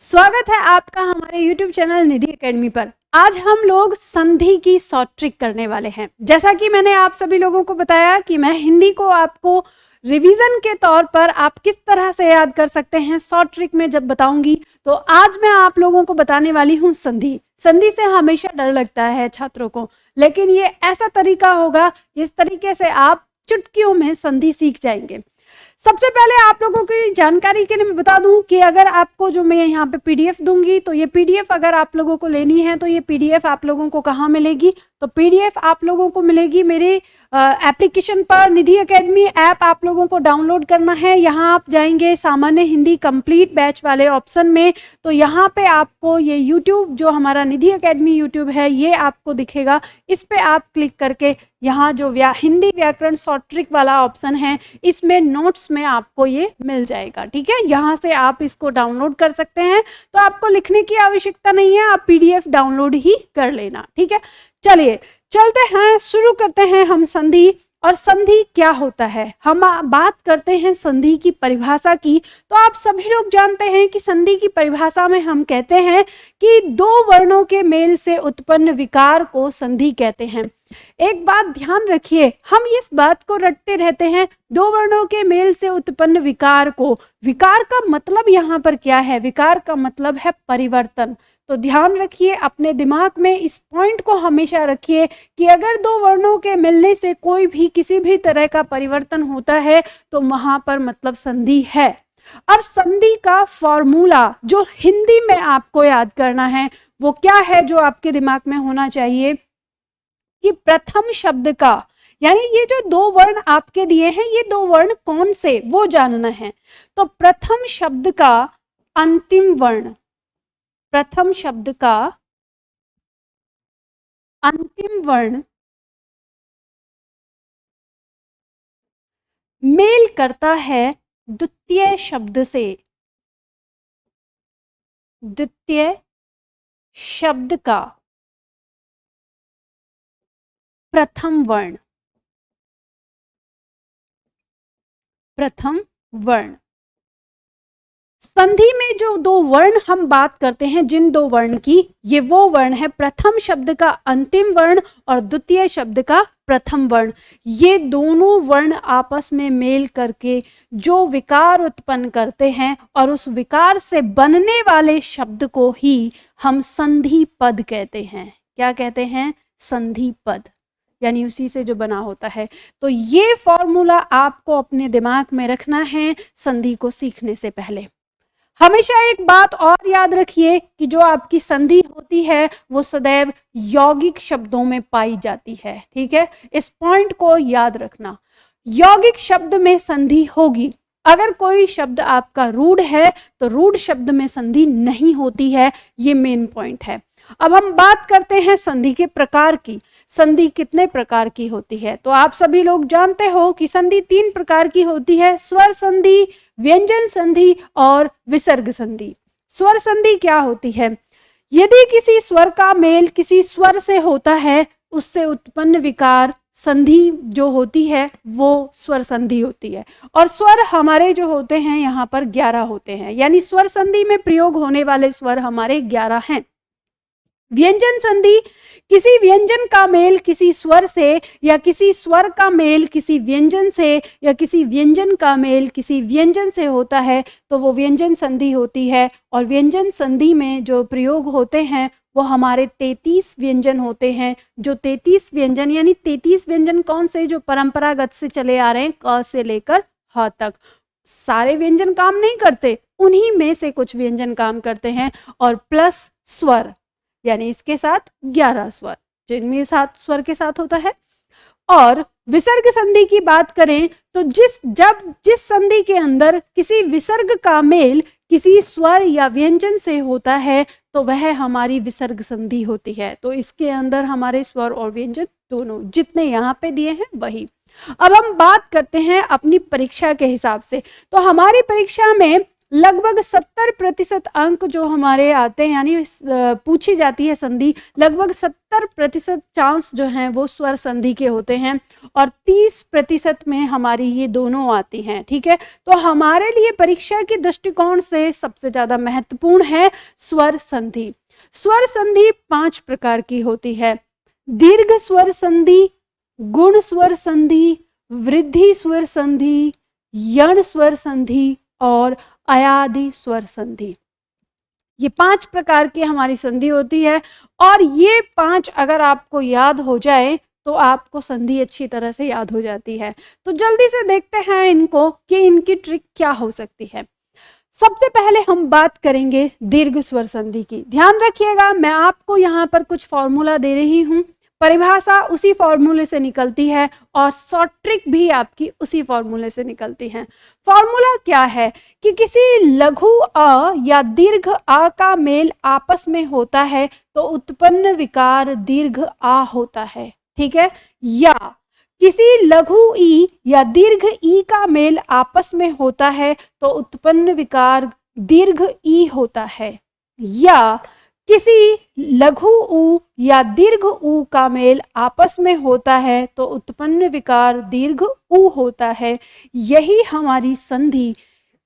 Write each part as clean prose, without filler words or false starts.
स्वागत है आपका हमारे YouTube चैनल निधि एकेडमी पर। आज हम लोग संधि की शॉर्ट ट्रिक करने वाले हैं। जैसा कि मैंने आप सभी लोगों को बताया कि मैं हिंदी को आपको रिवीजन के तौर पर आप किस तरह से याद कर सकते हैं शॉर्ट ट्रिक में जब बताऊंगी, तो आज मैं आप लोगों को बताने वाली हूं संधि। संधि से हमेशा डर लगता है छात्रों को, लेकिन ये ऐसा तरीका होगा, इस तरीके से आप चुटकियों में संधि सीख जाएंगे। सबसे पहले आप लोगों की जानकारी के लिए मैं बता दूं कि अगर आपको जो मैं यहाँ पे पीडीएफ दूंगी, तो ये पीडीएफ अगर आप लोगों को लेनी है तो ये पीडीएफ आप लोगों को कहाँ मिलेगी, तो पीडीएफ आप लोगों को मिलेगी मेरे एप्लीकेशन पर। निधि एकेडमी ऐप आप लोगों को डाउनलोड करना है। यहाँ आप जाएंगे सामान्य हिंदी कंप्लीट बैच वाले ऑप्शन में, तो यहाँ पे आपको ये यूट्यूब जो हमारा निधि एकेडमी यूट्यूब है ये आपको दिखेगा। इस पे आप क्लिक करके यहाँ जो हिंदी व्याकरण शॉर्ट ट्रिक वाला ऑप्शन है इसमें नोट्स में आपको ये मिल जाएगा। ठीक है, यहाँ से आप इसको डाउनलोड कर सकते हैं, तो आपको लिखने की आवश्यकता नहीं है, आप पीडीएफ डाउनलोड ही कर लेना। ठीक है, चलिए चलते हैं, शुरू करते हैं हम संधि। और संधि क्या होता है, हम बात करते हैं संधि की परिभाषा की। तो आप सभी लोग जानते हैं कि संधि की परिभाषा में हम कहते हैं कि दो वर्णों के मेल से उत्पन्न विकार को संधि कहते हैं। एक बात ध्यान रखिए, हम इस बात को रटते रहते हैं, दो वर्णों के मेल से उत्पन्न विकार को। विकार का मतलब यहाँ पर क्या है? विकार का मतलब है परिवर्तन। तो ध्यान रखिए, अपने दिमाग में इस पॉइंट को हमेशा रखिए कि अगर दो वर्णों के मिलने से कोई भी किसी भी तरह का परिवर्तन होता है तो वहां पर मतलब संधि है। अब संधि का फॉर्मूला जो हिंदी में आपको याद करना है वो क्या है, जो आपके दिमाग में होना चाहिए कि प्रथम शब्द का, यानी ये जो दो वर्ण आपके दिए हैं ये दो वर्ण कौन से वो जानना है। तो प्रथम शब्द का अंतिम वर्ण, प्रथम शब्द का अंतिम वर्ण मेल करता है द्वितीय शब्द से। द्वितीय शब्द का प्रथम वर्ण, प्रथम वर्ण। संधि में जो दो वर्ण हम बात करते हैं, जिन दो वर्ण की, ये वो वर्ण है प्रथम शब्द का अंतिम वर्ण और द्वितीय शब्द का प्रथम वर्ण। ये दोनों वर्ण आपस में मेल करके जो विकार उत्पन्न करते हैं और उस विकार से बनने वाले शब्द को ही हम संधि पद कहते हैं। क्या कहते हैं? संधि पद, यानी उसी से जो बना होता है। तो ये फॉर्मूला आपको अपने दिमाग में रखना है संधि को सीखने से पहले। हमेशा एक बात और याद रखिए कि जो आपकी संधि होती है वो सदैव यौगिक शब्दों में पाई जाती है। ठीक है, इस पॉइंट को याद रखना, यौगिक शब्द में संधि होगी। अगर कोई शब्द आपका रूढ़ है तो रूढ़ शब्द में संधि नहीं होती है, ये मेन पॉइंट है। अब हम बात करते हैं संधि के प्रकार की। संधि कितने प्रकार की होती है? तो आप सभी लोग जानते हो कि संधि तीन प्रकार की होती है, स्वर संधि, व्यंजन संधि और विसर्ग संधि। स्वर संधि क्या होती है? यदि किसी स्वर का मेल किसी स्वर से होता है, उससे उत्पन्न विकार संधि जो होती है वो स्वर संधि होती है। और स्वर हमारे जो होते हैं यहाँ पर 11 होते हैं, यानी स्वर संधि में प्रयोग होने वाले स्वर हमारे 11 हैं। व्यंजन संधि, किसी व्यंजन का मेल किसी स्वर से, या किसी स्वर का मेल किसी व्यंजन से, या किसी व्यंजन का मेल किसी व्यंजन से होता है तो वो व्यंजन संधि होती है। और व्यंजन संधि में जो प्रयोग होते हैं वो हमारे 33 व्यंजन होते हैं। जो 33 व्यंजन, यानी 33 व्यंजन कौन से? जो परंपरागत से चले आ रहे हैं, क से लेकर ह तक। सारे व्यंजन काम नहीं करते, उन्हीं में से कुछ व्यंजन काम करते हैं। और प्लस स्वर, यानी इसके साथ 11 स्वर, जिनमें 7 स्वर के साथ होता है। और विसर्ग संधि की बात करें तो जिस संधि के अंदर किसी विसर्ग का मेल किसी स्वर या व्यंजन से होता है तो वह हमारी विसर्ग संधि होती है। तो इसके अंदर हमारे स्वर और व्यंजन दोनों जितने यहाँ पे दिए हैं वही। अब हम बात करते हैं अपनी परीक्षा के हिसाब से। तो हमारी परीक्षा में लगभग 70% अंक जो हमारे आते हैं, यानी पूछी जाती है संधि, लगभग 70% चांस जो हैं वो स्वर संधि के होते हैं और 30% में हमारी ये दोनों आती हैं। ठीक है, तो हमारे लिए परीक्षा के दृष्टिकोण से सबसे ज्यादा महत्वपूर्ण है स्वर संधि। स्वर संधि 5 प्रकार की होती है। दीर्घ स्वर संधि, गुण स्वर संधि, वृद्धि स्वर संधि, यण स्वर संधि और अयादि स्वर संधि। ये 5 प्रकार की हमारी संधि होती है और ये 5 अगर आपको याद हो जाए तो आपको संधि अच्छी तरह से याद हो जाती है। तो जल्दी से देखते हैं इनको कि इनकी ट्रिक क्या हो सकती है। सबसे पहले हम बात करेंगे दीर्घ स्वर संधि की। ध्यान रखिएगा, मैं आपको यहाँ पर कुछ फॉर्मूला दे रही हूँ, परिभाषा उसी फॉर्मूले से निकलती है और शॉर्ट ट्रिक भी आपकी उसी फॉर्मूले से निकलती है। फॉर्मूला क्या है कि किसी लघु अ या दीर्घ आ का मेल आपस में होता है तो उत्पन्न विकार दीर्घ आ होता है। ठीक है, या किसी लघु ई या दीर्घ ई का मेल आपस में होता है तो उत्पन्न विकार दीर्घ ई होता है, या किसी लघु ऊ या दीर्घ ऊ का मेल आपस में होता है तो उत्पन्न विकार दीर्घ ऊ होता है। यही हमारी संधि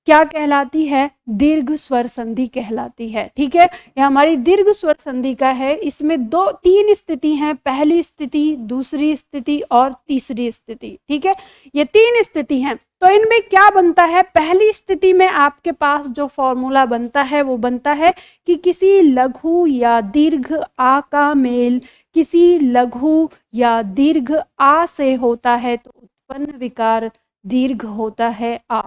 क्या कहलाती है? दीर्घ स्वर संधि कहलाती है। ठीक है, यह हमारी दीर्घ स्वर संधि का है। इसमें 3 स्थिति हैं, पहली स्थिति, दूसरी स्थिति और तीसरी स्थिति। ठीक है, ये 3 स्थिति हैं। तो इनमें क्या बनता है? पहली स्थिति में आपके पास जो फॉर्मूला बनता है वो बनता है कि किसी लघु या दीर्घ आ का मेल किसी लघु या दीर्घ आ से होता है तो उत्पन्न विकार दीर्घ होता है आ।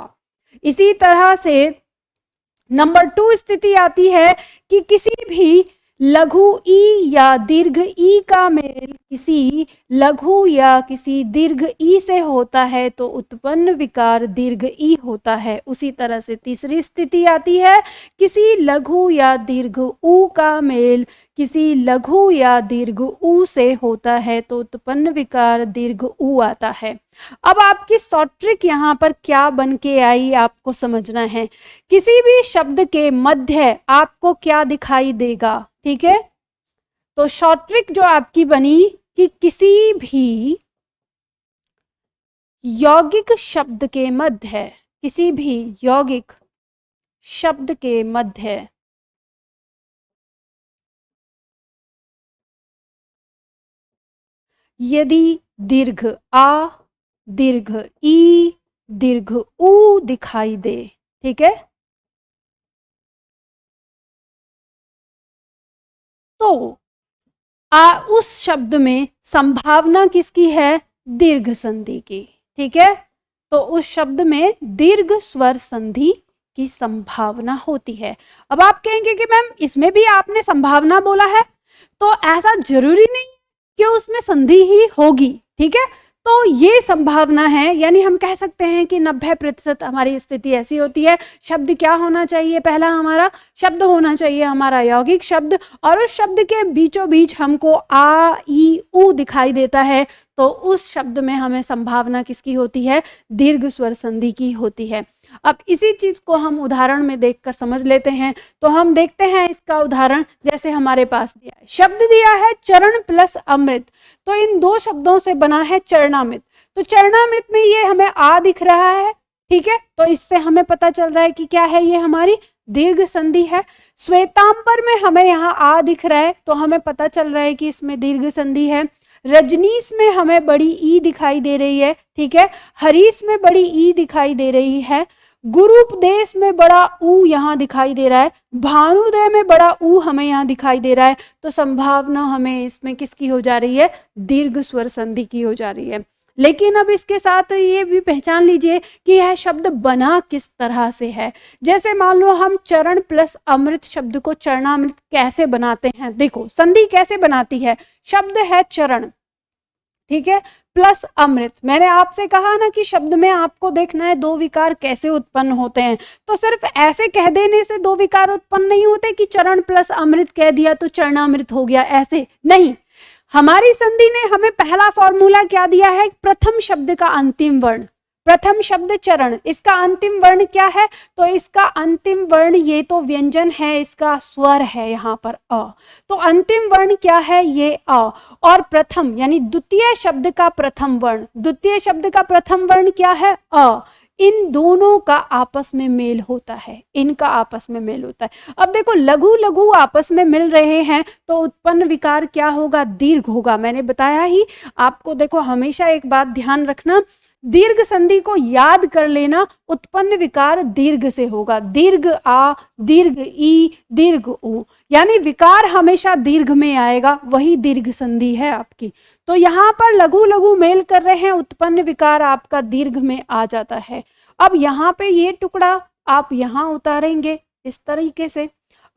इसी तरह से नंबर 2 स्थिति आती है कि किसी भी लघु ई या दीर्घ ई का मेल किसी लघु या किसी दीर्घ ई से होता है तो उत्पन्न विकार दीर्घ ई होता है। उसी तरह से तीसरी स्थिति आती है, किसी लघु या दीर्घ ऊ का मेल किसी लघु या दीर्घ ऊ से होता है तो उत्पन्न विकार दीर्घ ऊ आता है। अब आपकी शॉर्ट ट्रिक यहाँ पर क्या बन के आई आपको समझना है। किसी भी शब्द के मध्य आपको क्या दिखाई देगा? ठीक है, तो शॉर्ट ट्रिक जो आपकी बनी कि किसी भी यौगिक शब्द के मध्य, किसी भी यौगिक शब्द के मध्य यदि दीर्घ आ, दीर्घ ई, दीर्घ ऊ दिखाई दे, ठीक है, तो उस शब्द में संभावना किसकी है? दीर्घ संधि की। ठीक है, तो उस शब्द में दीर्घ स्वर संधि की संभावना होती है। अब आप कहेंगे कि मैम इसमें भी आपने संभावना बोला है, तो ऐसा जरूरी नहीं कि उसमें संधि ही होगी। ठीक है, तो ये संभावना है, यानी हम कह सकते हैं कि 90% हमारी स्थिति ऐसी होती है। शब्द क्या होना चाहिए? पहला हमारा शब्द होना चाहिए हमारा यौगिक शब्द, और उस शब्द के बीचों बीच हमको आ, ई, ऊ दिखाई देता है, तो उस शब्द में हमें संभावना किसकी होती है? दीर्घ स्वर संधि की होती है। अब इसी चीज को हम उदाहरण में देखकर समझ लेते हैं। तो हम देखते हैं इसका उदाहरण, जैसे हमारे पास दिया है, शब्द दिया है चरण प्लस अमृत, तो इन 2 शब्दों से बना है चरणामृत। तो चरणामृत में ये हमें आ दिख रहा है। ठीक है, तो इससे हमें पता चल रहा है कि क्या है, ये हमारी दीर्घ संधि है। श्वेतांबर में हमें यहाँ आ दिख रहा है, तो हमें पता चल रहा है कि इसमें दीर्घ संधि है। रजनीश में हमें बड़ी ई दिखाई दे रही है। ठीक है, हरीश में बड़ी ई दिखाई दे रही है। गुरुपदेश में बड़ा ऊ यहाँ दिखाई दे रहा है। भानुदय में बड़ा ऊ हमें यहाँ दिखाई दे रहा है। तो संभावना हमें इसमें किसकी हो जा रही है? दीर्घ स्वर संधि की हो जा रही है। लेकिन अब इसके साथ ये भी पहचान लीजिए कि यह शब्द बना किस तरह से है। जैसे मान लो हम चरण प्लस अमृत शब्द को चरणामृत कैसे बनाते हैं, देखो संधि कैसे बनाती है। शब्द है चरण, ठीक है, प्लस अमृत। मैंने आपसे कहा ना कि शब्द में आपको देखना है 2 विकार कैसे उत्पन्न होते हैं, तो सिर्फ ऐसे कह देने से 2 विकार उत्पन्न नहीं होते कि चरण प्लस अमृत कह दिया तो चरणामृत हो गया, ऐसे नहीं। हमारी संधि ने हमें पहला फॉर्मूला क्या दिया है? प्रथम शब्द का अंतिम वर्ण, प्रथम शब्द चरण, इसका अंतिम वर्ण क्या है? तो इसका अंतिम वर्ण ये तो व्यंजन है, इसका स्वर है यहाँ पर अ, तो अंतिम वर्ण क्या है? ये अ। और प्रथम यानी द्वितीय शब्द का प्रथम वर्ण, द्वितीय शब्द का प्रथम वर्ण क्या है? अ। इन दोनों का आपस में मेल होता है, इनका आपस में मेल होता है। अब देखो लघु लघु आपस में मिल रहे हैं तो उत्पन्न विकार क्या होगा? दीर्घ होगा। मैंने बताया ही आपको, देखो हमेशा एक बात ध्यान रखना, दीर्घ संधि को याद कर लेना, उत्पन्न विकार दीर्घ से होगा। दीर्घ आ, दीर्घ ई, दीर्घ ऊ, यानी विकार हमेशा दीर्घ में आएगा, वही दीर्घ संधि है आपकी। तो यहाँ पर लघु लघु मेल कर रहे हैं, उत्पन्न विकार आपका दीर्घ में आ जाता है। अब यहाँ पे ये टुकड़ा आप यहाँ उतारेंगे इस तरीके से।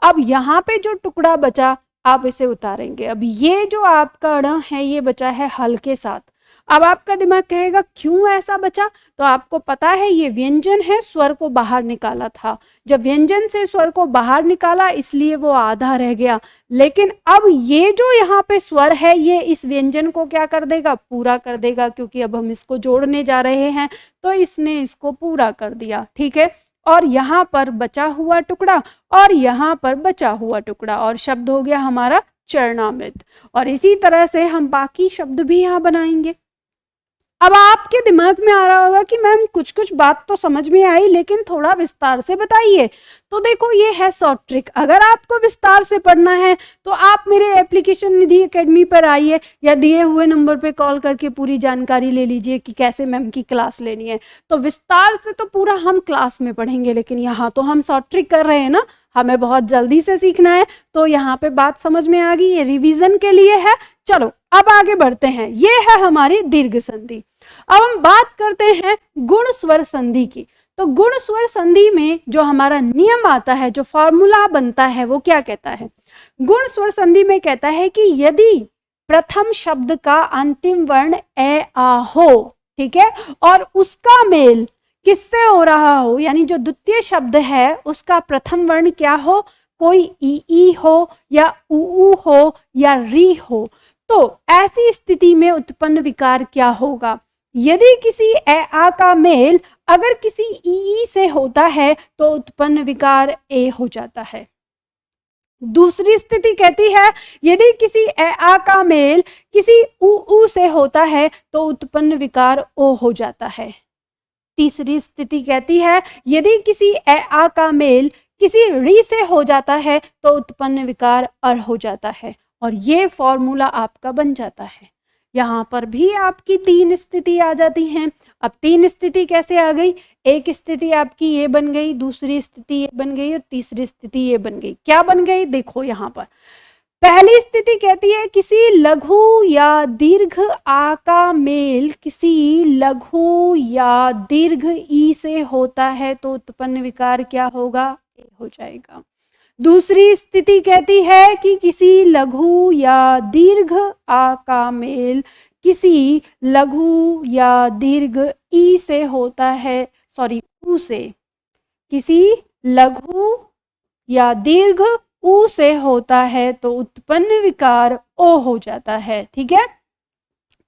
अब यहाँ पे जो टुकड़ा बचा आप इसे उतारेंगे। अब ये जो आपका ण है ये बचा है हल के साथ। अब आपका दिमाग कहेगा क्यों ऐसा बचा? तो आपको पता है ये व्यंजन है, स्वर को बाहर निकाला था। जब व्यंजन से स्वर को बाहर निकाला इसलिए वो आधा रह गया। लेकिन अब ये जो यहाँ पे स्वर है ये इस व्यंजन को क्या कर देगा? पूरा कर देगा, क्योंकि अब हम इसको जोड़ने जा रहे हैं तो इसने इसको पूरा कर दिया। ठीक है, और यहाँ पर बचा हुआ टुकड़ा और यहाँ पर बचा हुआ टुकड़ा और शब्द हो गया हमारा चरणामृत। और इसी तरह से हम बाकी शब्द भी यहाँ बनाएंगे। अब आपके दिमाग में आ रहा होगा कि मैम कुछ कुछ बात तो समझ में आई लेकिन थोड़ा विस्तार से बताइए। तो देखो ये है शॉर्ट ट्रिक। अगर आपको विस्तार से पढ़ना है तो आप मेरे एप्लीकेशन निधि एकेडमी पर आइए या दिए हुए नंबर पे कॉल करके पूरी जानकारी ले लीजिए कि कैसे मैम की क्लास लेनी है। तो विस्तार से तो पूरा हम क्लास में पढ़ेंगे, लेकिन यहाँ तो हम शॉर्ट ट्रिक कर रहे हैं ना, हमें बहुत जल्दी से सीखना है। तो यहाँ पे बात समझ में आ गई, ये रिवीजन के लिए है। चलो अब आगे बढ़ते हैं। ये है हमारी दीर्घ संधि। अब हम बात करते हैं गुण स्वर संधि की। तो गुण स्वर संधि में जो हमारा नियम आता है, जो फॉर्मूला बनता है, वो क्या कहता है? गुण स्वर संधि में कहता है कि यदि प्रथम शब्द का अंतिम वर्ण ए आ हो, ठीक है, और उसका मेल किससे हो रहा हो, यानी जो द्वितीय शब्द है उसका प्रथम वर्ण क्या हो, कोई ई हो या ऊ हो या री हो, तो ऐसी स्थिति में उत्पन्न विकार क्या होगा? यदि किसी ए आ का मेल अगर किसी ई से होता है तो उत्पन्न विकार ए हो जाता है। दूसरी स्थिति कहती है यदि किसी ए आ का मेल किसी ऊ से होता है तो उत्पन्न विकार ओ हो जाता है। तीसरी स्थिति कहती है यदि किसी ए आ का मेल किसी री से हो जाता है तो उत्पन्न विकार अर हो जाता है। और ये फॉर्मूला आपका बन जाता है। यहाँ पर भी आपकी तीन स्थिति आ जाती हैं। अब तीन स्थिति कैसे आ गई? एक स्थिति आपकी ये बन गई, दूसरी स्थिति ये बन गई और तीसरी स्थिति ये बन गई। क्या बन गई? देखो यहाँ पर पहली स्थिति कहती है किसी लघु या दीर्घ आ का मेल किसी लघु या दीर्घ ई से होता है तो उत्पन्न विकार क्या होगा? ए हो जाएगा। दूसरी स्थिति कहती है कि किसी लघु या दीर्घ आ का मेल किसी लघु या दीर्घ ई से होता है, ऊ से, किसी लघु या दीर्घ ऊ से होता है तो उत्पन्न विकार ओ हो जाता है। ठीक है।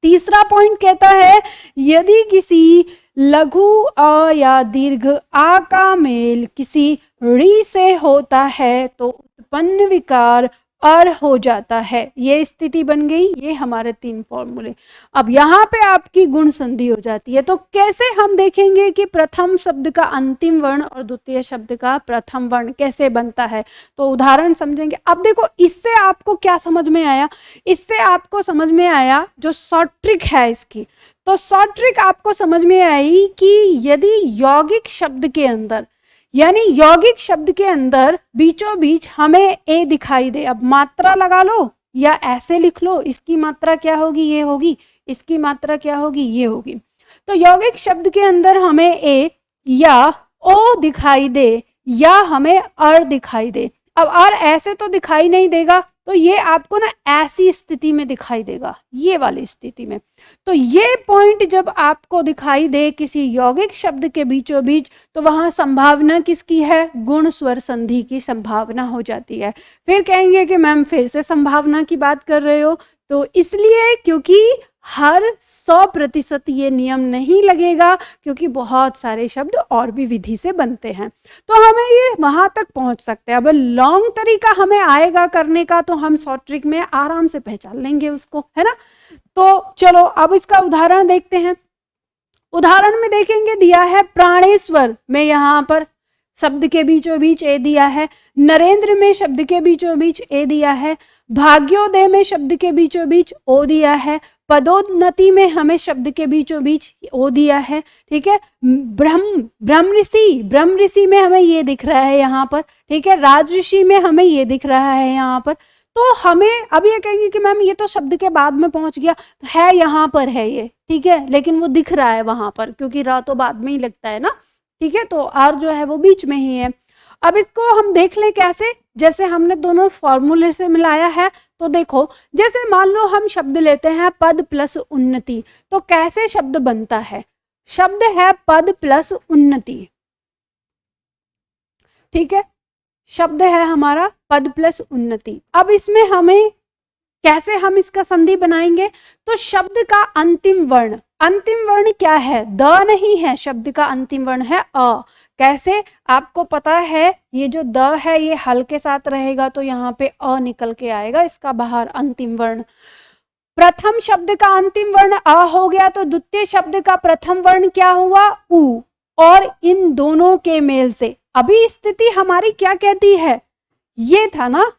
तीसरा पॉइंट कहता है यदि किसी लघु अ या दीर्घ आ का मेल किसी री से होता है तो उत्पन्न विकार अर हो जाता है। ये स्थिति बन गई। ये हमारे तीन फॉर्मूले। अब यहाँ पे आपकी गुण संधि हो जाती है। तो कैसे हम देखेंगे कि प्रथम शब्द का अंतिम वर्ण और द्वितीय शब्द का प्रथम वर्ण कैसे बनता है, तो उदाहरण समझेंगे। अब देखो इससे आपको क्या समझ में आया? इससे आपको समझ में आया जो शॉर्ट ट्रिक है इसकी। तो शॉर्ट ट्रिक आपको समझ में आई कि यदि यौगिक शब्द के अंदर, यानी यौगिक शब्द के अंदर बीचों बीच हमें ए दिखाई दे, अब मात्रा लगा लो या ऐसे लिख लो, इसकी मात्रा क्या होगी? ये होगी। इसकी मात्रा क्या होगी? ये होगी। तो यौगिक शब्द के अंदर हमें ए या ओ दिखाई दे या हमें अर दिखाई दे। अब अर ऐसे तो दिखाई नहीं देगा, तो ये आपको ना ऐसी स्थिति में दिखाई देगा, ये वाली स्थिति में। तो ये पॉइंट जब आपको दिखाई दे किसी यौगिक शब्द के बीचों बीच, तो वहां संभावना किसकी है? गुण स्वर संधि की संभावना हो जाती है। फिर कहेंगे कि मैम फिर से संभावना की बात कर रहे हो, तो इसलिए क्योंकि हर 100% ये नियम नहीं लगेगा, क्योंकि बहुत सारे शब्द और भी विधि से बनते हैं, तो हमें ये वहां तक पहुंच सकते हैं। अब लॉन्ग तरीका हमें आएगा करने का, तो हम शॉर्ट ट्रिक में आराम से पहचान लेंगे उसको, है ना। तो चलो अब इसका उदाहरण देखते हैं। उदाहरण में देखेंगे, दिया है प्राणेश्वर में, यहाँ पर शब्द के बीचों बीच ए दिया है, नरेंद्र में शब्द के बीचों बीच ए दिया है, भाग्योदय में शब्द के बीचों बीच ओ दिया है, पदोन्नति में हमें शब्द के बीचों बीच ओ दिया है, ठीक है। ब्रह्म ऋषि में हमें ये दिख रहा है यहाँ पर, ठीक है। राजऋषि में हमें ये दिख रहा है यहाँ पर। तो हमें अब ये कहेंगे कि मैम ये तो शब्द के बाद में पहुंच गया, तो है यहाँ पर है ये, ठीक है, लेकिन वो दिख रहा है वहां पर, क्योंकि रा तो बाद में ही लगता है ना, ठीक है। तो आर जो है वो बीच में ही है। अब इसको हम देख लें कैसे, जैसे हमने दोनों फॉर्मूले से मिलाया है। तो देखो, जैसे मान लो हम शब्द लेते हैं पद प्लस उन्नति, तो कैसे शब्द बनता है? शब्द है पद प्लस उन्नति, ठीक है, शब्द है हमारा पद प्लस उन्नति। अब इसमें हमें कैसे हम इसका संधि बनाएंगे? तो शब्द का अंतिम वर्ण क्या है? द नहीं है, शब्द का अंतिम वर्ण है अ। कैसे? आपको पता है ये जो द है ये हल के साथ रहेगा, तो यहाँ पे अ निकल के आएगा इसका बाहर अंतिम वर्ण। प्रथम शब्द का अंतिम वर्ण अ हो गया, तो द्वितीय शब्द का प्रथम वर्ण क्या हुआ? उ। और इन दोनों के मेल से अभी स्थिति हमारी क्या कहती है? ये था ना,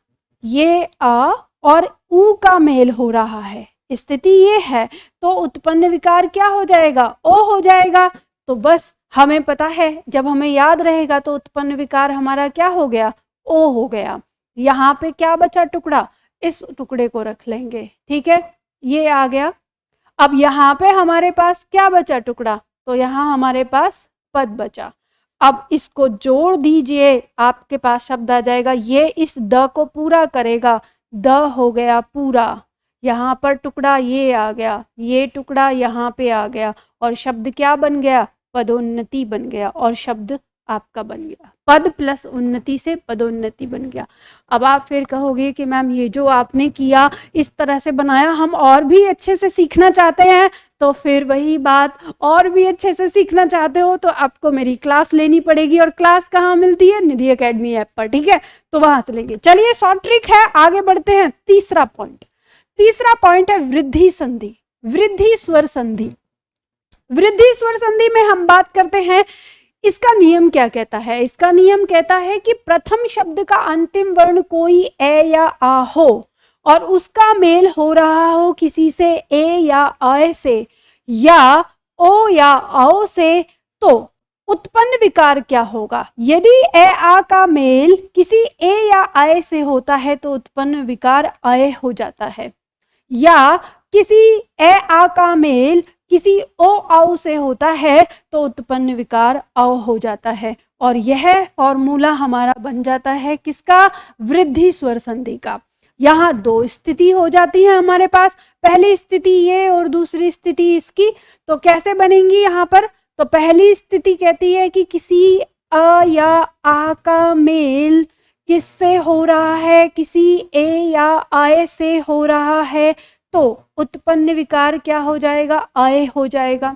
ये अ और उ का मेल हो रहा है, स्थिति ये है, तो उत्पन्न विकार क्या हो जाएगा? ओ हो जाएगा। तो बस हमें पता है, जब हमें याद रहेगा तो उत्पन्न विकार हमारा क्या हो गया? ओ हो गया। यहाँ पे क्या बचा? टुकड़ा, इस टुकड़े को रख लेंगे, ठीक है, ये आ गया। अब यहाँ पे हमारे पास क्या बचा? टुकड़ा, तो यहाँ हमारे पास पद बचा। अब इसको जोड़ दीजिए, आपके पास शब्द आ जाएगा, ये इस द को पूरा करेगा, द हो गया पूरा। यहाँ पर टुकड़ा ये आ गया, ये टुकड़ा यहाँ पे आ गया, और शब्द क्या बन गया? पदोन्नति बन गया, और शब्द आपका बन गया, पद प्लस उन्नति से पदोन्नति बन गया। अब आप फिर कहोगे कि मैम ये जो आपने किया, इस तरह से बनाया, हम और भी अच्छे से सीखना चाहते हैं। तो फिर वही बात, और भी अच्छे से सीखना चाहते हो तो आपको मेरी क्लास लेनी पड़ेगी, और क्लास कहाँ मिलती है? निधि एकेडमी ऐप पर, ठीक है, तो वहां से लेंगे। चलिए शॉर्ट ट्रिक है, आगे बढ़ते हैं। तीसरा पॉइंट है वृद्धि संधि, वृद्धि स्वर संधि। वृद्धि स्वर संधि में हम बात करते हैं, इसका नियम क्या कहता है? इसका नियम कहता है कि प्रथम शब्द का अंतिम वर्ण कोई ए या आ हो, और उसका मेल हो रहा हो किसी से ए या आ से, या ओ या औ से, तो उत्पन्न विकार क्या होगा? यदि ए आ का मेल किसी ए या आ से होता है तो उत्पन्न विकार अय हो जाता है, या किसी ए आ का मेल किसी ओ औ से होता है तो उत्पन्न विकार औ हो जाता है। और यह फॉर्मूला हमारा बन जाता है किसका? वृद्धि स्वर संधि का। यहाँ दो स्थिति हो जाती है हमारे पास, पहली स्थिति ये और दूसरी स्थिति इसकी। तो कैसे बनेंगी यहाँ पर? तो पहली स्थिति कहती है कि किसी अ या आ का मेल किससे हो रहा है? किसी ए या आय से हो रहा है, तो उत्पन्न विकार क्या हो जाएगा? आय हो जाएगा।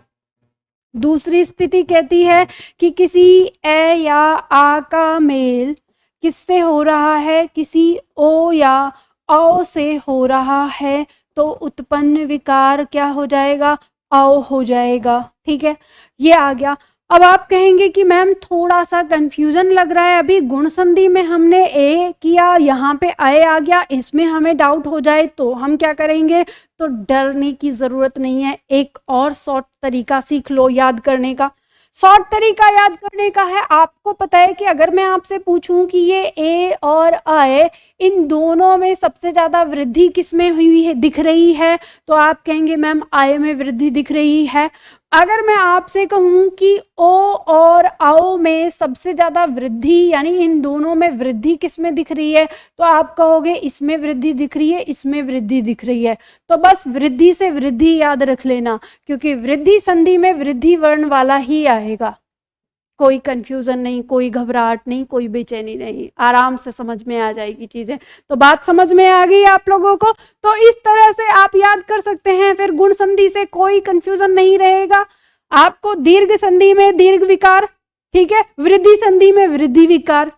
दूसरी स्थिति कहती है कि किसी ए या आ का मेल किससे हो रहा है? किसी ओ या औ से हो रहा है, तो उत्पन्न विकार क्या हो जाएगा? औ हो जाएगा, ठीक है, ये आ गया। अब आप कहेंगे कि मैम थोड़ा सा कंफ्यूजन लग रहा है, अभी गुण संधि में हमने ए किया, यहाँ पे आए आ गया, इसमें हमें डाउट हो जाए तो हम क्या करेंगे? तो डरने की जरूरत नहीं है, एक और शॉर्ट तरीका सीख लो याद करने का। शॉर्ट तरीका याद करने का है, आपको पता है कि अगर मैं आपसे पूछूं कि ये ए और आय, इन दोनों में सबसे ज्यादा वृद्धि किसमें हुई है, दिख रही है? तो आप कहेंगे मैम आय में वृद्धि दिख रही है। अगर मैं आपसे कहूं कि ओ और औ में सबसे ज्यादा वृद्धि, यानी इन दोनों में वृद्धि किसमें दिख रही है, तो आप कहोगे इसमें वृद्धि दिख रही है, इसमें वृद्धि दिख रही है। तो बस वृद्धि से वृद्धि याद रख लेना, क्योंकि वृद्धि संधि में वृद्धि वर्ण वाला ही आएगा। कोई कंफ्यूजन नहीं, कोई घबराहट नहीं, कोई बेचैनी नहीं, आराम से समझ में आ जाएगी चीजें। तो बात समझ में आ गई आप लोगों को? तो इस तरह से आप याद कर सकते हैं, फिर गुण संधि से कोई कंफ्यूजन नहीं रहेगा आपको। दीर्घ संधि में दीर्घ विकार, ठीक है, वृद्धि संधि में वृद्धि विकार,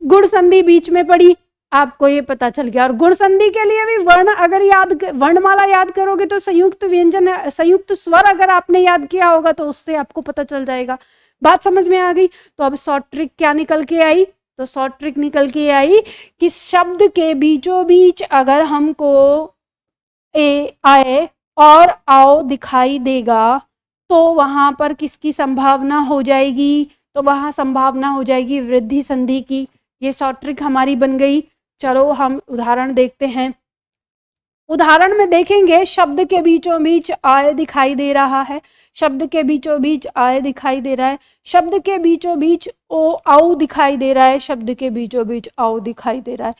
गुण संधि बीच में पड़ी, आपको ये पता चल गया। और गुण संधि के लिए भी वर्ण अगर वर्णमाला याद करोगे तो संयुक्त व्यंजन, संयुक्त स्वर अगर आपने याद किया होगा तो उससे आपको पता चल जाएगा। बात समझ में आ गई? तो अब शॉर्ट ट्रिक क्या निकल के आई? तो शॉर्ट ट्रिक निकल के आई कि शब्द के बीचों बीच अगर हमको ए आए और आओ दिखाई देगा तो वहां पर किसकी संभावना हो जाएगी? तो वहां संभावना हो जाएगी वृद्धि संधि की। ये शॉर्ट ट्रिक हमारी बन गई। चलो हम उदाहरण देखते हैं। उदाहरण में देखेंगे शब्द के बीचों बीच आय दिखाई दे रहा है, शब्द के बीचों बीच आय दिखाई दे रहा है, शब्द के बीचों बीच ओ आओ दिखाई दे रहा है, शब्द के बीचों बीच आओ दिखाई दे रहा है।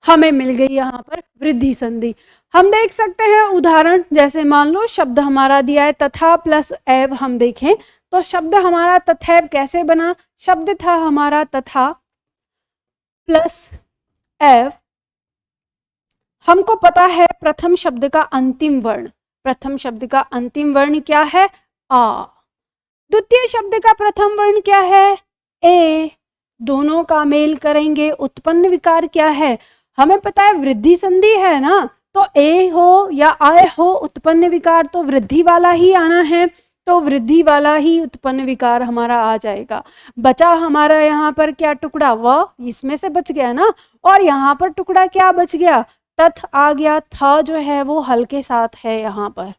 हमें मिल गई यहाँ पर वृद्धि संधि। हम देख सकते हैं उदाहरण, जैसे मान लो शब्द हमारा दिया है तथा प्लस एव। हम देखें तो शब्द हमारा तथैव कैसे बना? शब्द था हमारा तथा प्लस एव। हमको पता है प्रथम शब्द का अंतिम वर्ण, प्रथम शब्द का अंतिम वर्ण क्या है? आ। द्वितीय शब्द का प्रथम वर्ण क्या है? ए। दोनों का मेल करेंगे, उत्पन्न विकार क्या है? हमें पता है वृद्धि संधि है ना, तो ए हो या आय हो, उत्पन्न विकार तो वृद्धि वाला ही आना है, तो वृद्धि वाला ही उत्पन्न विकार हमारा आ जाएगा। बचा हमारा यहाँ पर क्या टुकड़ा? व, इसमें से बच गया ना, और यहाँ पर टुकड़ा क्या बच गया? तथ आ गया। था जो है वो हल के साथ है यहाँ पर।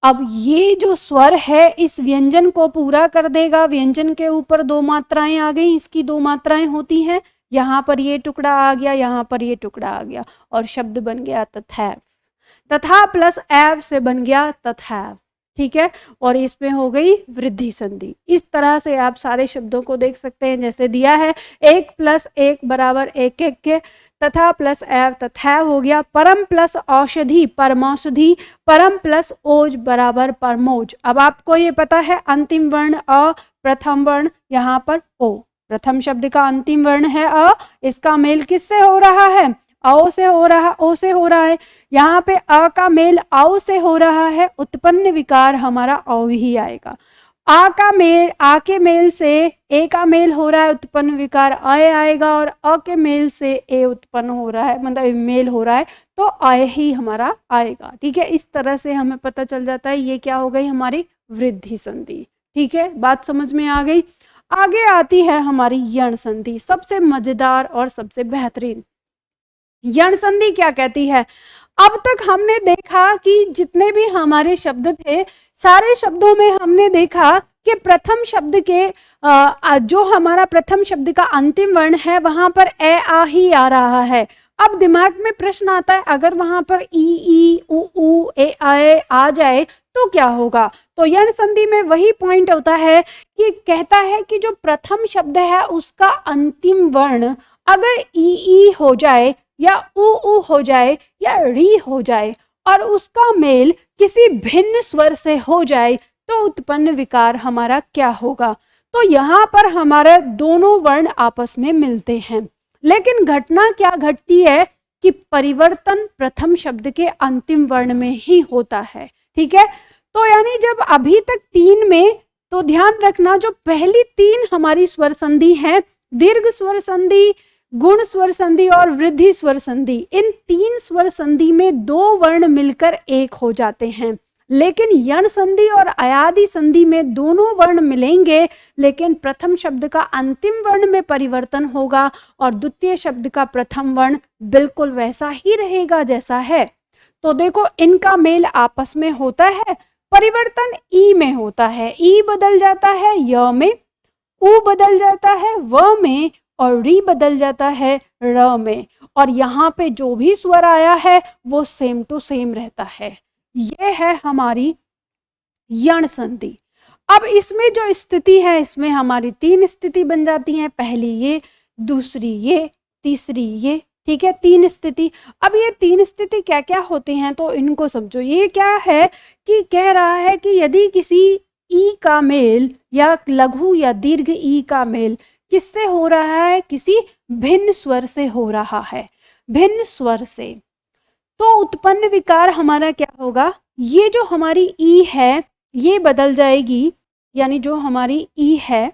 अब ये जो स्वर है इस व्यंजन को पूरा कर देगा। व्यंजन के ऊपर दो मात्राएं आ गई, इसकी दो मात्राएं होती हैं। यहाँ पर ये टुकड़ा आ गया, यहाँ पर ये टुकड़ा आ गया, और शब्द बन गया तथैव। तथा प्लस एव से बन गया तथैव, ठीक है। और इसमें हो गई वृद्धि संधि। इस तरह से आप सारे शब्दों को देख सकते हैं, जैसे दिया है 1 + 1 = 1 1 के, तथा प्लस एव तथैव हो गया। परम प्लस औषधि परमौषधि, परम प्लस ओज बराबर परमोज। अब आपको ये पता है अंतिम वर्ण अ, प्रथम वर्ण यहाँ पर ओ। प्रथम शब्द का अंतिम वर्ण है अ, इसका मेल किससे हो रहा है? आओ से हो रहा, ओ से हो रहा है। यहाँ पे अ का मेल आओ से हो रहा है, उत्पन्न विकार हमारा औ ही आएगा। आ का मेल, आ के मेल से ए का मेल हो रहा है, उत्पन्न विकार आय आएगा, और अ के मेल से ए उत्पन्न हो रहा है, मतलब मेल हो रहा है, तो आय ही हमारा आएगा, ठीक है। इस तरह से हमें पता चल जाता है ये क्या हो गई हमारी वृद्धि संधि, ठीक है। बात समझ में आ गई। आगे आती है हमारी यण संधि, सबसे मजेदार और सबसे बेहतरीन। यण संधि क्या कहती है? अब तक हमने देखा कि जितने भी हमारे शब्द थे, सारे शब्दों में हमने देखा कि प्रथम शब्द के जो हमारा प्रथम शब्द का अंतिम वर्ण है वहां पर ए आ ही आ रहा है। अब दिमाग में प्रश्न आता है, अगर वहां पर ई उ ए आए आ जाए तो क्या होगा? तो यण संधि में वही पॉइंट होता है कि कहता है कि जो प्रथम शब्द है उसका अंतिम वर्ण अगर ई हो जाए या उ हो जाए या री हो जाए और उसका मेल किसी भिन्न स्वर से हो जाए तो उत्पन्न विकार हमारा क्या होगा? तो यहाँ पर हमारे दोनों वर्ण आपस में मिलते हैं, लेकिन घटना क्या घटती है कि परिवर्तन प्रथम शब्द के अंतिम वर्ण में ही होता है, ठीक है। तो यानी जब अभी तक 3 में, तो ध्यान रखना जो पहली 3 हमारी स्वर संधि है, दीर्घ स्वर संधि, गुण स्वर संधि और वृद्धि स्वर संधि, इन 3 स्वर संधि में 2 वर्ण मिलकर एक हो जाते हैं। लेकिन यण संधि और अयादि संधि में दोनों वर्ण मिलेंगे, लेकिन प्रथम शब्द का अंतिम वर्ण में परिवर्तन होगा और द्वितीय शब्द का प्रथम वर्ण बिल्कुल वैसा ही रहेगा जैसा है। तो देखो इनका मेल आपस में होता है, परिवर्तन ई में होता है, ई बदल जाता है य में, उ बदल जाता है व में, और री बदल जाता है र में, और यहाँ पे जो भी स्वर आया है वो सेम टू सेम रहता है। ये है हमारी यण संधि। अब इसमें जो स्थिति है, इसमें हमारी 3 स्थिति बन जाती हैं, पहली ये, दूसरी ये, तीसरी ये, ठीक है, 3 स्थिति। अब ये 3 स्थिति क्या क्या होती हैं तो इनको समझो। ये क्या है कि कह रहा है कि यदि किसी ई का मेल या लघु या दीर्घ ई का मेल किससे हो रहा है? किसी भिन्न स्वर से हो रहा है, भिन्न स्वर से। तो उत्पन्न विकार हमारा क्या होगा? ये जो हमारी ई है ये बदल जाएगी, यानी जो हमारी ई है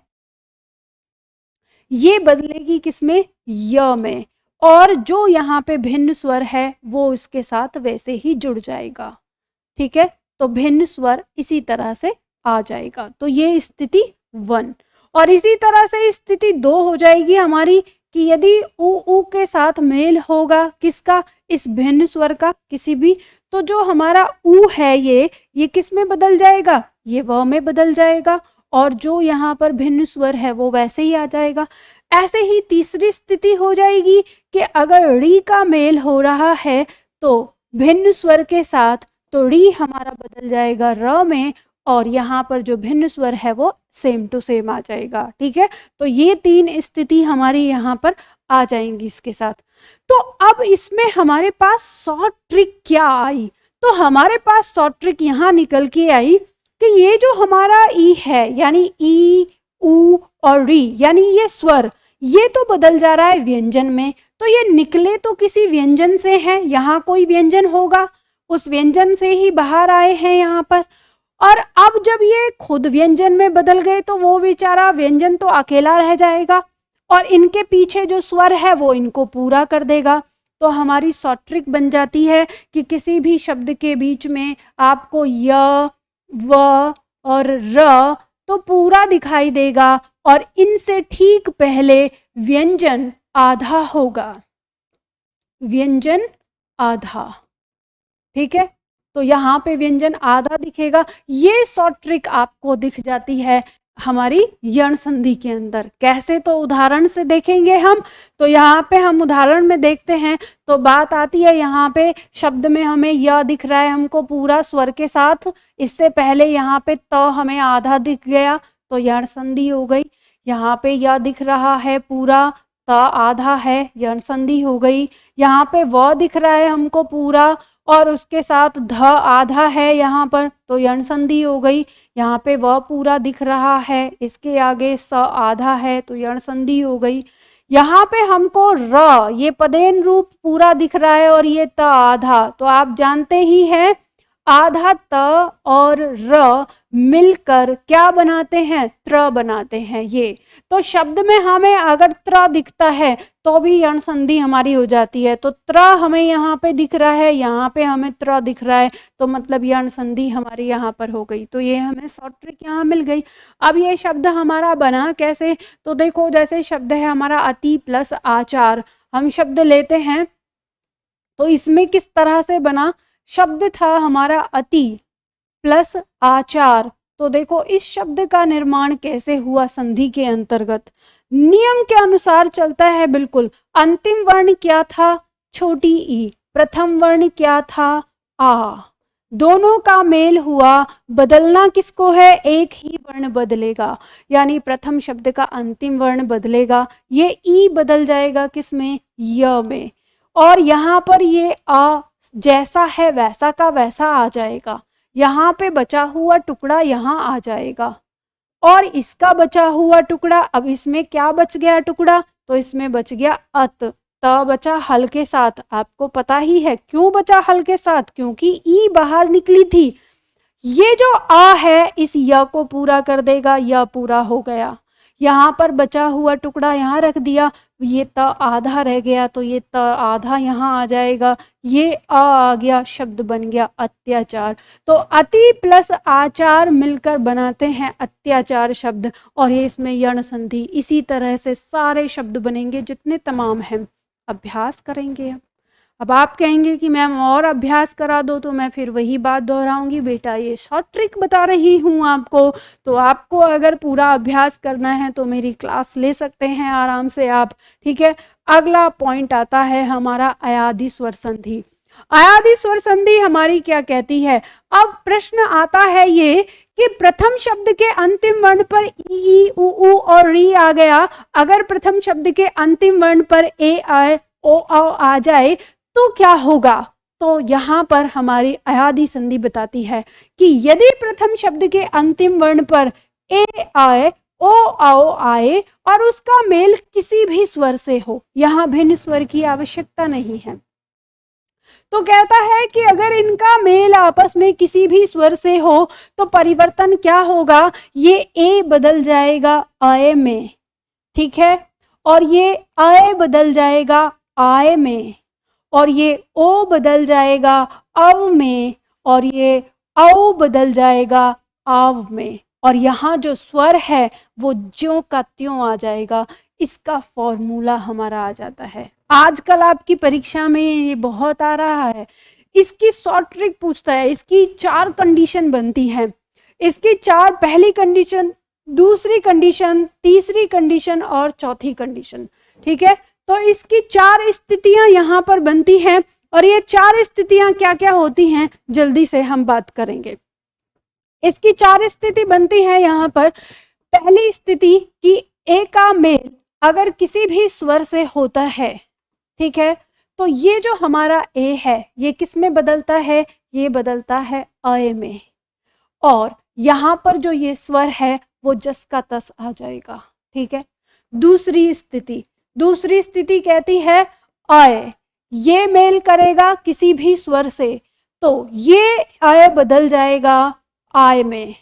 ये बदलेगी किसमें? य में, और जो यहाँ पे भिन्न स्वर है वो इसके साथ वैसे ही जुड़ जाएगा। ठीक है, तो भिन्न स्वर इसी तरह से आ जाएगा। तो ये स्थिति 1। और इसी तरह से स्थिति 2 हो जाएगी हमारी कि यदि उ के साथ मेल होगा किसका? इस भिन्न स्वर का किसी भी, तो जो हमारा उ है ये किस में बदल जाएगा? ये व में बदल जाएगा, और जो यहाँ पर भिन्न स्वर है वो वैसे ही आ जाएगा। ऐसे ही तीसरी स्थिति हो जाएगी कि अगर री का मेल हो रहा है तो भिन्न स्वर के साथ, तो री हमारा बदल जाएगा र में, और यहाँ पर जो भिन्न स्वर है वो सेम टू सेम आ जाएगा। ठीक है, तो ये 3 स्थिति हमारी यहाँ पर आ जाएंगी इसके साथ। तो अब इसमें हमारे पास शॉर्ट ट्रिक क्या आई? तो हमारे पास शॉर्ट ट्रिक यहाँ निकल के आई कि ये जो हमारा ई है, यानी ई, उ और री, यानी ये स्वर, ये तो बदल जा रहा है व्यंजन में, तो ये निकले तो किसी व्यंजन से हैं, यहाँ कोई व्यंजन होगा, उस व्यंजन से ही बाहर आए हैं यहाँ पर। और अब जब ये खुद व्यंजन में बदल गए तो वो बेचारा व्यंजन तो अकेला रह जाएगा, और इनके पीछे जो स्वर है वो इनको पूरा कर देगा। तो हमारी शॉर्ट ट्रिक बन जाती है कि किसी भी शब्द के बीच में आपको य, व और र तो पूरा दिखाई देगा, और इनसे ठीक पहले व्यंजन आधा होगा, व्यंजन आधा। ठीक है, तो यहाँ पे व्यंजन आधा दिखेगा। ये शॉर्ट ट्रिक आपको दिख जाती है हमारी यण संधि के अंदर। कैसे? तो उदाहरण से देखेंगे हम। तो यहाँ पे हम उदाहरण में देखते हैं तो बात आती है, यहाँ पे शब्द में हमें य दिख रहा है हमको पूरा स्वर के साथ, इससे पहले यहाँ पे त हमें आधा दिख गया तो यण संधि हो गई। यहाँ पे य दिख रहा है पूरा, त आधा है, यण संधि हो गई। यहाँ पे व दिख रहा है हमको पूरा और उसके साथ ध आधा है यहाँ पर, तो यण संधि हो गई। यहाँ पे व पूरा दिख रहा है, इसके आगे स आधा है तो यण संधि हो गई। यहाँ पे हमको र, ये पदेन रूप पूरा दिख रहा है और ये त आधा, तो आप जानते ही हैं आधा त और र मिलकर क्या बनाते हैं? त्र बनाते हैं ये। तो शब्द में हमें अगर त्र दिखता है तो भी यण संधि हमारी हो जाती है। तो त्र हमें यहाँ पे दिख रहा है, यहाँ पे हमें त्र दिख रहा है, तो मतलब यण संधि हमारी यहाँ पर हो गई। तो ये हमें शॉर्ट ट्रिक यहाँ मिल गई। अब ये शब्द हमारा बना कैसे? तो देखो, जैसे शब्द है हमारा अति प्लस आचार, हम शब्द लेते हैं तो इसमें किस तरह से बना? शब्द था हमारा अति प्लस आचार। तो देखो इस शब्द का निर्माण कैसे हुआ संधि के अंतर्गत, नियम के अनुसार चलता है बिल्कुल। अंतिम वर्ण क्या था? छोटी ई। प्रथम वर्ण क्या था? आ। दोनों का मेल हुआ, बदलना किसको है? एक ही वर्ण बदलेगा, यानी प्रथम शब्द का अंतिम वर्ण बदलेगा। ये ई बदल जाएगा किसमें? य में। और यहाँ पर ये आ जैसा है वैसा का वैसा आ जाएगा। यहाँ पे बचा हुआ टुकड़ा यहाँ आ जाएगा, और इसका बचा हुआ टुकड़ा, अब इसमें क्या बच गया टुकड़ा? तो इसमें बच गया अत। त बचा हल के साथ। आपको पता ही है क्यों बचा हल के साथ, क्योंकि ई बाहर निकली थी। ये जो आ है इस य को पूरा कर देगा, य पूरा हो गया। यहाँ पर बचा हुआ टुकड़ा यहाँ रख दिया, ये त आधा रह गया तो ये त आधा यहाँ आ जाएगा, ये आ गया, शब्द बन गया अत्याचार। तो अति प्लस आचार मिलकर बनाते हैं अत्याचार शब्द, और ये इसमें यण संधि। इसी तरह से सारे शब्द बनेंगे जितने तमाम हैं। अभ्यास करेंगे। अब आप कहेंगे कि मैम और अभ्यास करा दो, तो मैं फिर वही बात दोहराऊंगी। बेटा ये शॉर्ट ट्रिक बता रही हूँ आपको, तो आपको अगर पूरा अभ्यास करना है तो मेरी क्लास ले सकते हैं आराम से आप। ठीक है, अगला पॉइंट आता है हमारा अयादि स्वर संधि। अयादि स्वर संधि हमारी क्या कहती है? अब प्रश्न आता है ये कि प्रथम शब्द के अंतिम वर्ण पर ई, उ और री आ गया। अगर प्रथम शब्द के अंतिम वर्ण पर ए आए, ओ आ जाए तो क्या होगा? तो यहाँ पर हमारी अयादी संधि बताती है कि यदि प्रथम शब्द के अंतिम वर्ण पर ए आए, ओ आओ आए और उसका मेल किसी भी स्वर से हो, यहाँ भिन्न स्वर की आवश्यकता नहीं है, तो कहता है कि अगर इनका मेल आपस में किसी भी स्वर से हो तो परिवर्तन क्या होगा, ये ए बदल जाएगा आए में, ठीक है, और ये आए बदल जाएगा आए में, और ये ओ बदल जाएगा अव में, और ये औ बदल जाएगा आव में, और यहाँ जो स्वर है वो ज्यों का त्यों आ जाएगा। इसका फॉर्मूला हमारा आ जाता है। आजकल आपकी परीक्षा में ये बहुत आ रहा है। इसकी शॉर्ट ट्रिक पूछता है, इसकी 4 कंडीशन बनती है, इसकी 4, पहली कंडीशन, दूसरी कंडीशन, तीसरी कंडीशन और चौथी कंडीशन, ठीक है। तो इसकी 4 स्थितियां यहाँ पर बनती हैं, और ये 4 स्थितियां क्या क्या होती हैं जल्दी से हम बात करेंगे। इसकी 4 स्थिति बनती है यहाँ पर। पहली स्थिति कि ए का मेल अगर किसी भी स्वर से होता है, ठीक है, तो ये जो हमारा ए है ये किस में बदलता है, ये बदलता है अए में, और यहाँ पर जो ये स्वर है वो जस का तस आ जाएगा, ठीक है। दूसरी स्थिति कहती है आए, ये मेल करेगा किसी भी स्वर से तो ये आए बदल जाएगा आय में,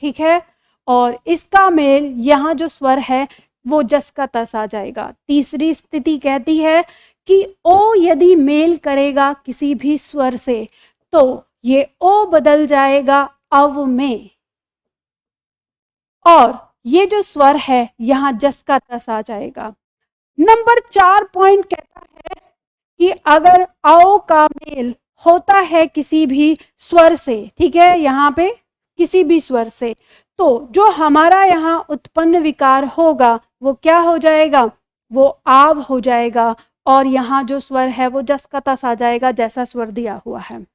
ठीक है, और इसका मेल यहाँ जो स्वर है वो जस का तस आ जाएगा। तीसरी स्थिति कहती है कि ओ यदि मेल करेगा किसी भी स्वर से तो ये ओ बदल जाएगा अव में, और ये जो स्वर है यहाँ जस का तस आ जाएगा। नंबर 4 पॉइंट कहता है कि अगर आओ का मेल होता है किसी भी स्वर से, ठीक है, यहाँ पे किसी भी स्वर से, तो जो हमारा यहाँ उत्पन्न विकार होगा वो क्या हो जाएगा, वो आव हो जाएगा, और यहाँ जो स्वर है वो जस का तस आ जाएगा जैसा स्वर दिया हुआ है।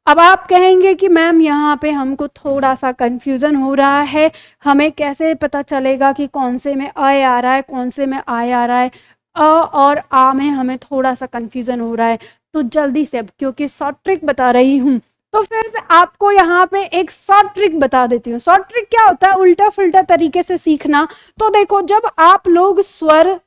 अब आप कहेंगे कि मैम यहाँ पे हमको थोड़ा सा कंफ्यूजन हो रहा है, हमें कैसे पता चलेगा कि कौन से में आय आ रहा है, कौन से में आय आ रहा है, अ और आ में हमें थोड़ा सा कंफ्यूजन हो रहा है। तो जल्दी से, अब क्योंकि शॉर्ट ट्रिक बता रही हूँ तो फिर से आपको यहाँ पे एक शॉर्ट ट्रिक बता देती हूँ। शॉर्ट ट्रिक क्या होता है, उल्टा फुल्टा तरीके से सीखना। तो देखो, जब आप लोग स्वर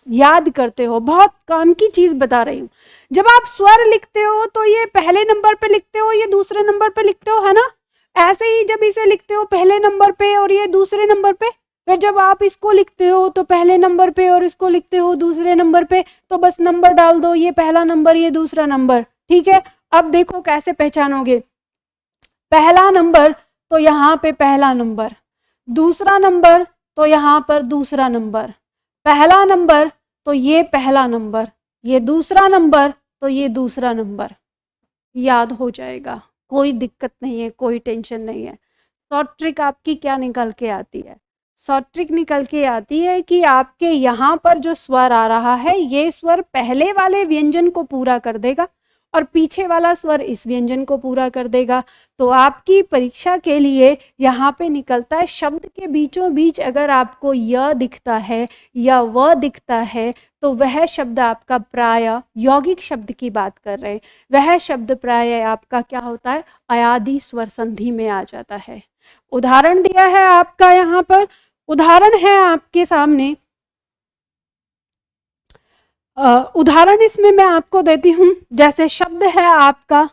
याद करते हो, बहुत काम की चीज बता रही हूँ, जब आप स्वर लिखते हो तो ये पहले नंबर पे लिखते हो, ये दूसरे नंबर पे लिखते हो, है ना। ऐसे ही जब इसे लिखते हो पहले नंबर पे और ये दूसरे नंबर पे, फिर जब आप इसको लिखते हो तो पहले नंबर पे और इसको लिखते हो दूसरे नंबर पे, तो बस नंबर डाल दो, ये पहला नंबर ये दूसरा नंबर, ठीक है। अब देखो कैसे पहचानोगे, पहला नंबर तो यहाँ पे पहला नंबर, दूसरा नंबर तो यहाँ पर दूसरा नंबर, पहला नंबर तो ये पहला नंबर, ये दूसरा नंबर तो ये दूसरा नंबर। याद हो जाएगा, कोई दिक्कत नहीं है, कोई टेंशन नहीं है। शॉर्ट ट्रिक आपकी क्या निकल के आती है, शॉर्ट ट्रिक निकल के आती है कि आपके यहाँ पर जो स्वर आ रहा है ये स्वर पहले वाले व्यंजन को पूरा कर देगा और पीछे वाला स्वर इस व्यंजन को पूरा कर देगा। तो आपकी परीक्षा के लिए यहाँ पे निकलता है, शब्द के बीचों बीच अगर आपको य दिखता है या व दिखता है तो वह शब्द आपका प्राय, यौगिक शब्द की बात कर रहे हैं, वह शब्द प्राय आपका क्या होता है, अयादी स्वर संधि में आ जाता है। उदाहरण दिया है आपका यहाँ पर, उदाहरण है आपके सामने, उदाहरण इसमें मैं आपको देती हूँ। जैसे शब्द है आपका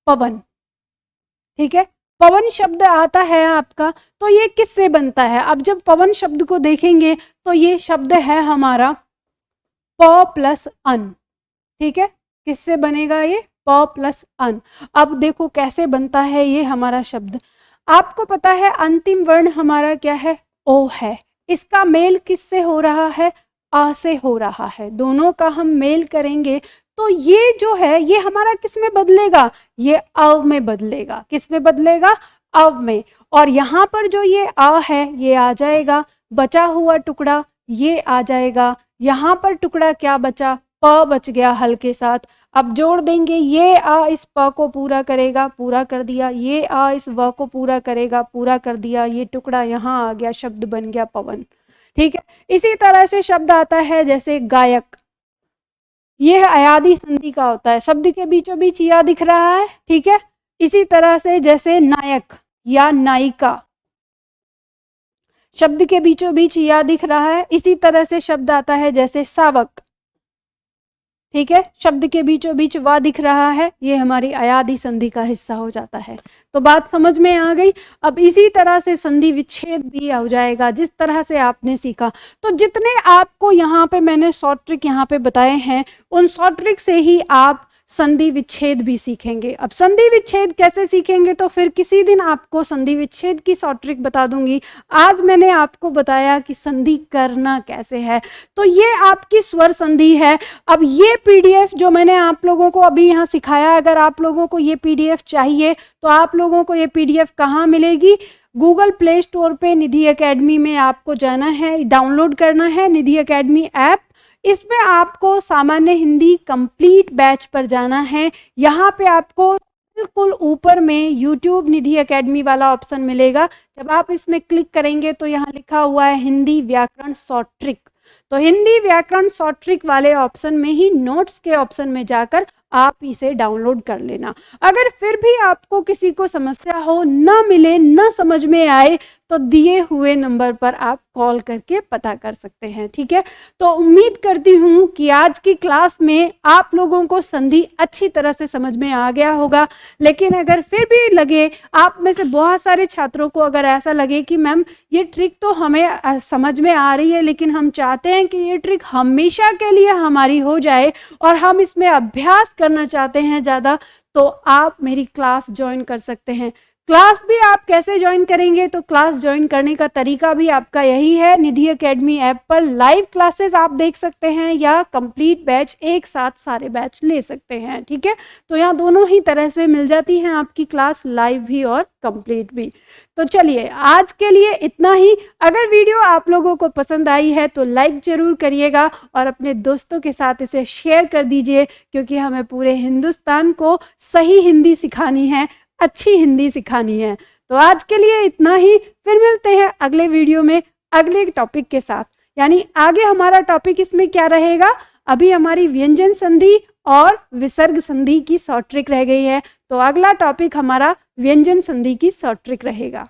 पवन, ठीक है, पवन शब्द आता है आपका, तो ये किससे बनता है। अब जब पवन शब्द को देखेंगे तो ये शब्द है हमारा प प्लस अन, ठीक है, किससे बनेगा ये, प प्लस अन। अब देखो कैसे बनता है ये हमारा शब्द, आपको पता है अंतिम वर्ण हमारा क्या है, ओ है, इसका मेल किससे हो रहा है, आ से हो रहा है, दोनों का हम मेल करेंगे तो ये जो है ये हमारा किस में बदलेगा, ये अव में बदलेगा, किस में बदलेगा, अव में। और यहाँ पर जो ये आ है ये आ जाएगा, बचा हुआ टुकड़ा ये आ जाएगा, यहाँ पर टुकड़ा क्या बचा, प बच गया हल के साथ। अब जोड़ देंगे, ये आ इस प को पूरा करेगा, पूरा कर दिया, ये आ इस व को पूरा करेगा, पूरा कर दिया, ये टुकड़ा यहाँ आ गया, शब्द बन गया पवन, ठीक है। इसी तरह से शब्द आता है जैसे गायक, ये अयादी संधि का होता है, शब्द के बीचों बीच या दिख रहा है, ठीक है। इसी तरह से जैसे नायक या नायिका, शब्द के बीचों बीच या दिख रहा है। इसी तरह से शब्द आता है जैसे शावक, ठीक है, शब्द के बीचों बीच वा दिख रहा है, ये हमारी अयादी संधि का हिस्सा हो जाता है। तो बात समझ में आ गई। अब इसी तरह से संधि विच्छेद भी हो जाएगा जिस तरह से आपने सीखा। तो जितने आपको यहाँ पे मैंने शॉर्ट ट्रिक यहाँ पे बताए हैं, उन शॉर्ट ट्रिक से ही आप संधि विच्छेद भी सीखेंगे। अब संधि विच्छेद कैसे सीखेंगे तो फिर किसी दिन आपको संधि विच्छेद की शॉर्ट ट्रिक बता दूंगी। आज मैंने आपको बताया कि संधि करना कैसे है। तो ये आपकी स्वर संधि है। अब ये पीडीएफ जो मैंने आप लोगों को अभी यहाँ सिखाया, अगर आप लोगों को ये पीडीएफ चाहिए तो आप लोगों को ये पीडीएफ कहाँ मिलेगी? गूगल प्ले स्टोर पे निधि एकेडमी में आपको जाना है, डाउनलोड करना है निधि एकेडमी ऐप। इसमें आपको सामान्य हिंदी कंप्लीट बैच पर जाना है। यहाँ पे आपको बिल्कुल ऊपर में यूट्यूब निधि एकेडमी वाला ऑप्शन मिलेगा। जब आप इसमें क्लिक करेंगे तो यहाँ लिखा हुआ है हिंदी व्याकरण शॉर्ट ट्रिक। तो हिंदी व्याकरण शॉर्ट ट्रिक वाले ऑप्शन में ही नोट्स के ऑप्शन में जाकर आप इसे डाउनलोड कर लेना। अगर फिर भी आपको किसी को समस्या हो, ना मिले, ना समझ में आए, तो दिए हुए नंबर पर आप कॉल करके पता कर सकते हैं, ठीक है। तो उम्मीद करती हूँ कि आज की क्लास में आप लोगों को संधि अच्छी तरह से समझ में आ गया होगा। लेकिन अगर फिर भी लगे, आप में से बहुत सारे छात्रों को अगर ऐसा लगे कि मैम ये ट्रिक तो हमें समझ में आ रही है, लेकिन हम चाहते हैं कि ये ट्रिक हमेशा के लिए हमारी हो जाए और हम इसमें अभ्यास करना चाहते हैं ज़्यादा, तो आप मेरी क्लास ज्वाइन कर सकते हैं। क्लास भी आप कैसे ज्वाइन करेंगे? तो क्लास ज्वाइन करने का तरीका भी आपका यही है, निधि एकेडमी ऐप पर लाइव क्लासेस आप देख सकते हैं या कंप्लीट बैच, एक साथ सारे बैच ले सकते हैं, ठीक है। तो यहाँ दोनों ही तरह से मिल जाती हैं आपकी क्लास, लाइव भी और कंप्लीट भी। तो चलिए आज के लिए इतना ही। अगर वीडियो आप लोगों को पसंद आई है तो लाइक ज़रूर करिएगा और अपने दोस्तों के साथ इसे शेयर कर दीजिए, क्योंकि हमें पूरे हिंदुस्तान को सही हिंदी सिखानी है, अच्छी हिंदी सिखानी है। तो आज के लिए इतना ही, फिर मिलते हैं अगले वीडियो में अगले टॉपिक के साथ। यानी आगे हमारा टॉपिक इसमें क्या रहेगा? अभी हमारी व्यंजन संधि और विसर्ग संधि की शॉर्ट ट्रिक रह गई है, तो अगला टॉपिक हमारा व्यंजन संधि की शॉर्ट ट्रिक रहेगा।